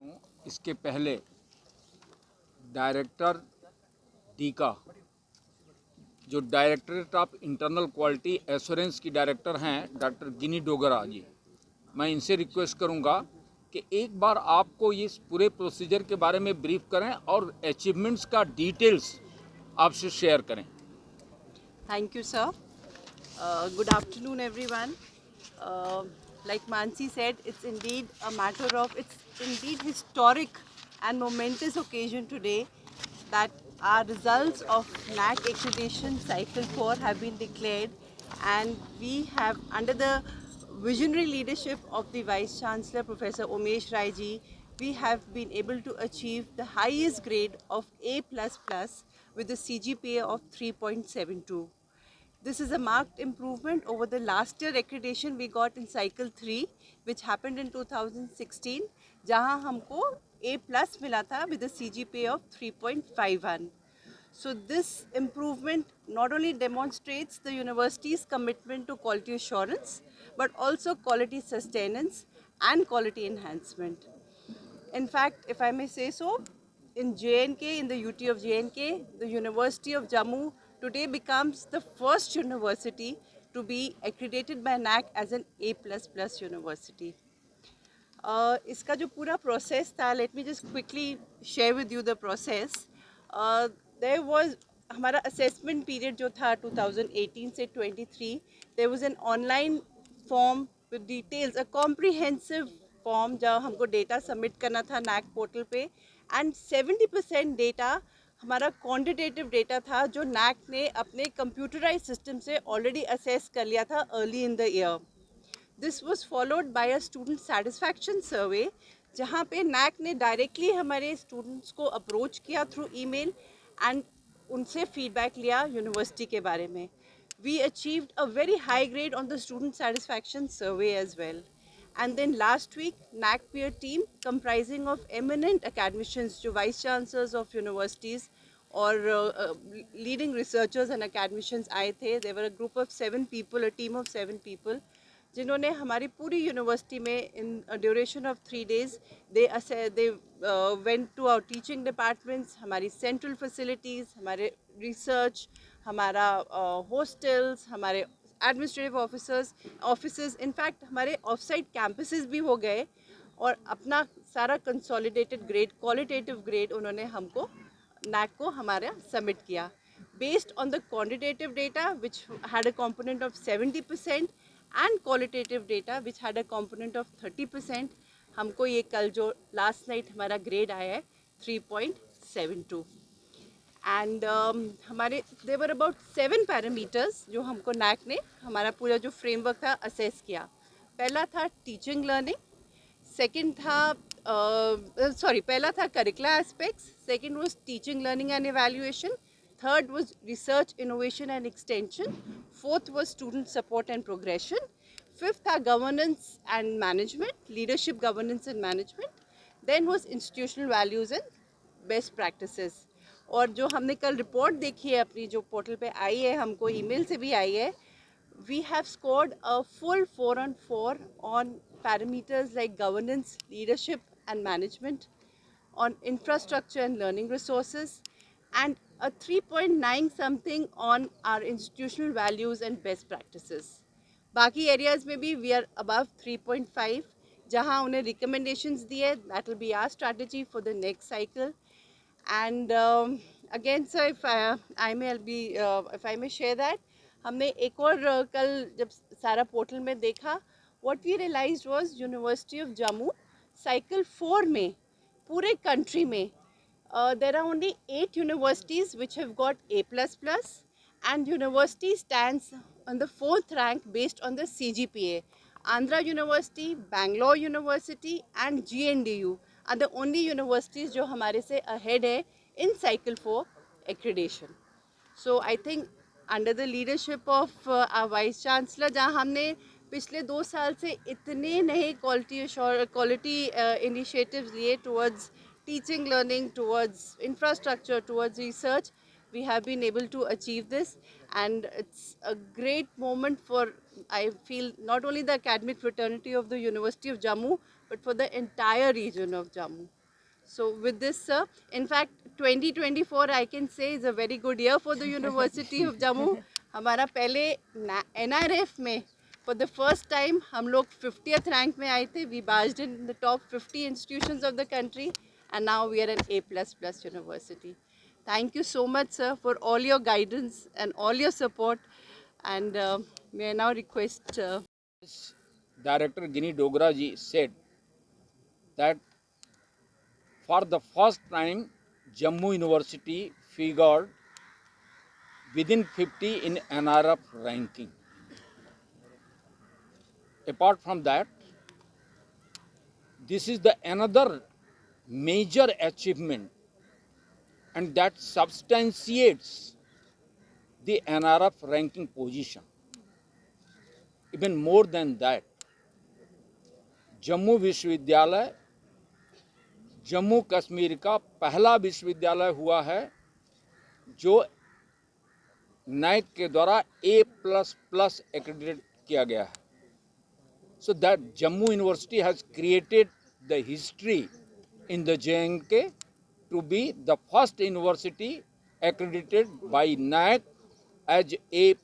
इसके पहले डायरेक्टर डीका, जो directorate of internal quality assurance की डायरेक्टर हैं डॉक्टर गिनी डोगरा जी, मैं इनसे रिक्वेस्ट करूंगा कि एक बार आपको इस पूरे प्रोसीजर के बारे में ब्रीफ करें और अचीवमेंट्स का डिटेल्स आपसे शेयर करें। Thank you, sir. Good afternoon, everyone. Uh, like Mansi said, it's indeed historic and momentous occasion today that our results of NAC accreditation cycle 4 have been declared, and we have, under the visionary leadership of the Vice Chancellor Professor Umesh Rai ji, we have been able to achieve the highest grade of A++ with a CGPA of 3.72. This is a marked improvement over the last year accreditation we got in cycle 3, which happened in 2016, जहां हमको A plus मिला था with a CGPA of 3.51. So this improvement not only demonstrates the university's commitment to quality assurance, but also quality sustenance and quality enhancement. In fact, if I may say so, in JNK, in the UT of JNK, the University of Jammu today becomes the first university to be accredited by NAC as an A++ university. इसका जो पूरा process था, let me just quickly share with you the process. There was हमारा assessment period जो था 2018 से 23, there was an online form with details, a comprehensive form जहाँ हमको डेटा सबमिट करना था नैक पोर्टल पे, एंड 70% डेटा हमारा क्वांटिटेटिव डेटा था जो नैक ने अपने कंप्यूटराइज सिस्टम से ऑलरेडी असेस कर लिया था early in the year. This was followed by a student satisfaction सर्वे, जहाँ पे नैक ने डायरेक्टली हमारे स्टूडेंट्स को अप्रोच किया थ्रू ईमेल एंड उनसे फीडबैक लिया यूनिवर्सिटी के बारे में. We achieved a very high grade on the student satisfaction survey as well. And then last week, NAC peer team comprising of eminent academicians, जो vice chancellors of universities और leading researchers and academicians आए थे. There were a group of 7 people, a team of 7 people, जिन्होंने हमारी पूरी university में in duration of 3 days they went to our teaching departments, हमारी central facilities, हमारे research, हमारा हॉस्टल्स, हमारे एडमिनिस्ट्रेटिव ऑफिसर्स, इनफैक्ट हमारे ऑफ साइट कैंपसेस भी हो गए और अपना सारा कंसोलिडेटेड ग्रेड, क्वालिटेटिव ग्रेड उन्होंने हमको नैक को हमारा सबमिट किया. Based on the quantitative data which had a component of 70% and qualitative data which had a component of 30%, हमको ये कल जो लास्ट नाइट हमारा ग्रेड आया है 3.72. एंड हमारे देवर अबाउट 7 पैरामीटर्स जो हमको नैक ने हमारा पूरा जो फ्रेमवर्क था असेस किया. पहला था टीचिंग लर्निंग, सेकंड था पहला था curricular aspects, second was teaching learning and evaluation, third was research innovation and extension, fourth was student support and progression, fifth था governance and management, leadership governance and management, then was institutional values and best practices. और जो हमने कल report देखी है अपनी जो portal पे आई है, हमको ईमेल से भी आई है, we have scored a full 4 on 4 on parameters like governance, leadership and management, on infrastructure and learning resources, and a 3.9 something on our institutional values and best practices. बाकी एरियाज़ में भी we are above 3.5, जहाँ उन्हें recommendations दिए. That will be our strategy for the next cycle. And again sir, if I may share that, हमने एक और कल जब सारा पोर्टल में देखा, what we realized was university of Jammu cycle 4 में पूरे कंट्री में there are only 8 universities which have got A++, and university stands on the 4th rank based on the CGPA. Andhra University, Bangalore University and GNDU are the only universities जो हमारे से ahead है in cycle 4 accreditation. So I think under the leadership of our Vice Chancellor, जहाँ हमने पिछले 2 साल से इतने नए quality initiatives लिए towards teaching, learning, towards infrastructure, towards research, we have been able to achieve this, and it's a great moment for, I feel, not only the academic fraternity of the University of Jammu, but for the entire region of Jammu. So with this, sir, in fact, 2024 I can say is a very good year for the University of Jammu. हमारा पहले NRF में for the first time हम लोग 50th rank में आए थे. We barged in the top 50 institutions of the country, and now we are an A++ university. Thank you so much, sir, for all your guidance and all your support. And may I now request Director Gini Dogra ji said that for the first time Jammu University figured within 50 in NRF ranking. Apart from that, this is the another major achievement, and that substantiates the NRF ranking position. Even more than that, Jammu विश्वविद्यालय जम्मू कश्मीर का पहला विश्वविद्यालय हुआ है जो NAAC के द्वारा A++ accredited किया गया है. So that Jammu University has created the history in the JNK to be the first university accredited by NAC as A++.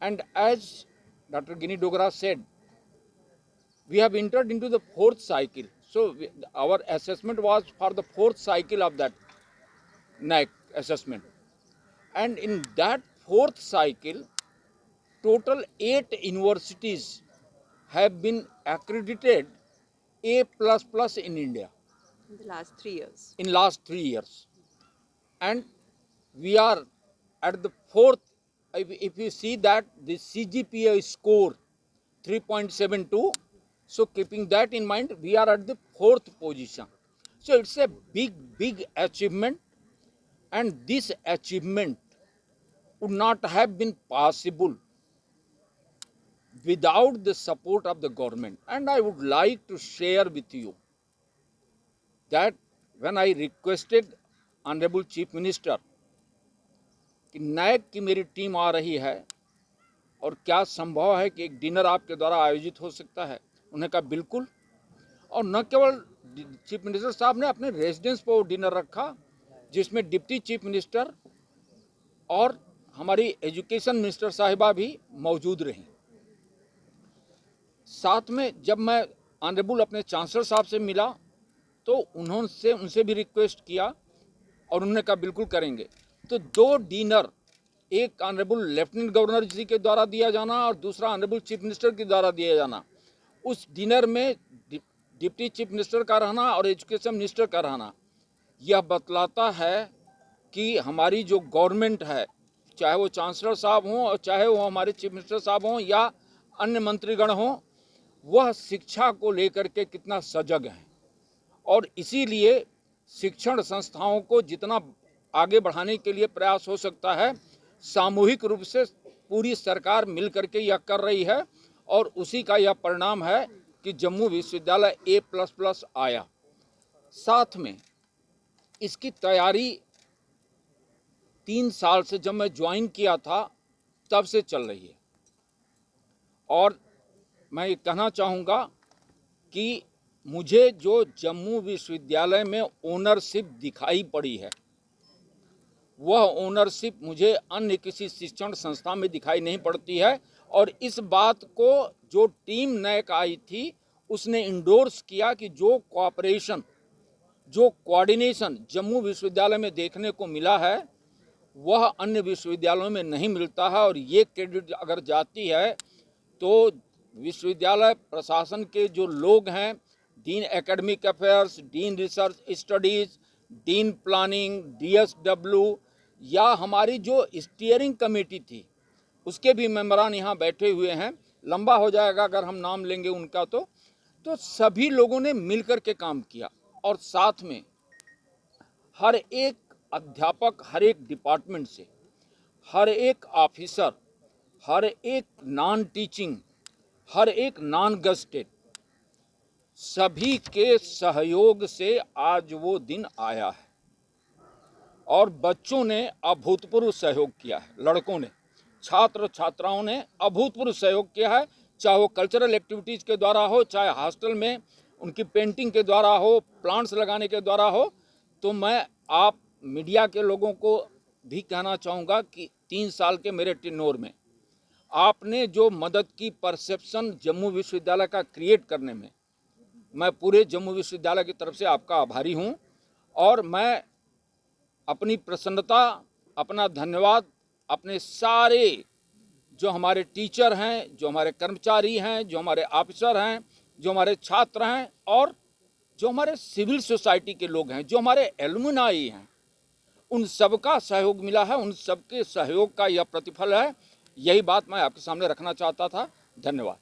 And as Dr. Gini Dogra said, we have entered into the fourth cycle. So our assessment was for the fourth cycle of that NAC assessment. And in that fourth cycle, total 8 universities have been accredited A++ in India in the last 3 years. in last 3 years. And we are at the fourth. If you see that the CGPA score 3.72, so keeping that in mind, we are at the fourth position. So it's a big achievement, and this achievement would not have been possible without the support of the government. And I would like to share with you that when I requested Honorable Chief Minister कि NAAC की मेरी team आ रही है और क्या संभव है कि एक डिनर आपके द्वारा आयोजित हो सकता है, उन्हें कहा बिल्कुल. और न केवल चीफ मिनिस्टर साहब ने अपने रेजिडेंस पर वो डिनर रखा जिसमें डिप्टी चीफ मिनिस्टर और हमारी एजुकेशन मिनिस्टर साहिबा भी मौजूद रहीं. साथ में जब मैं ऑनरेबल अपने चांसलर साहब से मिला तो उनसे भी रिक्वेस्ट किया और उन्होंने कहा बिल्कुल करेंगे. तो 2 डिनर, एक ऑनरेबल लेफ्टिनेंट गवर्नर जी के द्वारा दिया जाना और दूसरा ऑनरेबल चीफ मिनिस्टर के द्वारा दिया जाना. उस डिनर में डिप्टी चीफ मिनिस्टर का रहना और एजुकेशन मिनिस्टर का रहना यह बतलाता है कि हमारी जो गवर्नमेंट है, चाहे वो चांसलर साहब हों और चाहे वो हमारे चीफ मिनिस्टर साहब हों या अन्य मंत्रीगण हों, वह शिक्षा को लेकर के कितना सजग हैं. और इसीलिए शिक्षण संस्थाओं को जितना आगे बढ़ाने के लिए प्रयास हो सकता है, सामूहिक रूप से पूरी सरकार मिल करके यह कर रही है. और उसी का यह परिणाम है कि जम्मू विश्वविद्यालय A++ आया. साथ में इसकी तैयारी 3 साल से, जब मैं ज्वाइन किया था तब से चल रही है. और मैं ये कहना चाहूँगा कि मुझे जो जम्मू विश्वविद्यालय में ओनरशिप दिखाई पड़ी है, वह ओनरशिप मुझे अन्य किसी शिक्षण संस्था में दिखाई नहीं पड़ती है. और इस बात को जो टीम नैक आई थी उसने इंडोर्स किया कि जो कोऑपरेशन, जो कोऑर्डिनेशन जम्मू विश्वविद्यालय में देखने को मिला है वह अन्य विश्वविद्यालयों में नहीं मिलता है. और ये क्रेडिट अगर जाती है तो विश्वविद्यालय प्रशासन के जो लोग हैं, dean academic affairs, dean research studies, dean planning, DSW, या हमारी जो स्टीयरिंग कमेटी थी उसके भी मेंबरान यहाँ बैठे हुए हैं. लंबा हो जाएगा अगर हम नाम लेंगे उनका. तो सभी लोगों ने मिलकर के काम किया. और साथ में हर एक अध्यापक, हर एक डिपार्टमेंट से, हर एक ऑफिसर, हर एक नॉन टीचिंग, हर एक नॉन गस्टेड, सभी के सहयोग से आज वो दिन आया है. और बच्चों ने अभूतपूर्व सहयोग किया है, लड़कों ने, छात्र छात्राओं ने अभूतपूर्व सहयोग किया है. चाहे वो कल्चरल एक्टिविटीज़ के द्वारा हो, चाहे हॉस्टल में उनकी पेंटिंग के द्वारा हो, प्लांट्स लगाने के द्वारा हो। तो मैं आप मीडिया के लोगों को भी कहना चाहूँगा कि 3 साल के मेरे टेन्योर में आपने जो मदद की परसेप्शन जम्मू विश्वविद्यालय का क्रिएट करने में, मैं पूरे जम्मू विश्वविद्यालय की तरफ से आपका आभारी हूँ। और मैं अपनी प्रसन्नता, अपना धन्यवाद अपने सारे जो हमारे टीचर हैं, जो हमारे कर्मचारी हैं, जो हमारे ऑफिसर हैं, जो हमारे छात्र हैं और जो हमारे सिविल सोसाइटी के लोग हैं, जो हमारे एलुमनाई हैं, उन सबका सहयोग मिला है। उन सबके सहयोग का यह प्रतिफल है। यही बात मैं आपके सामने रखना चाहता था। धन्यवाद।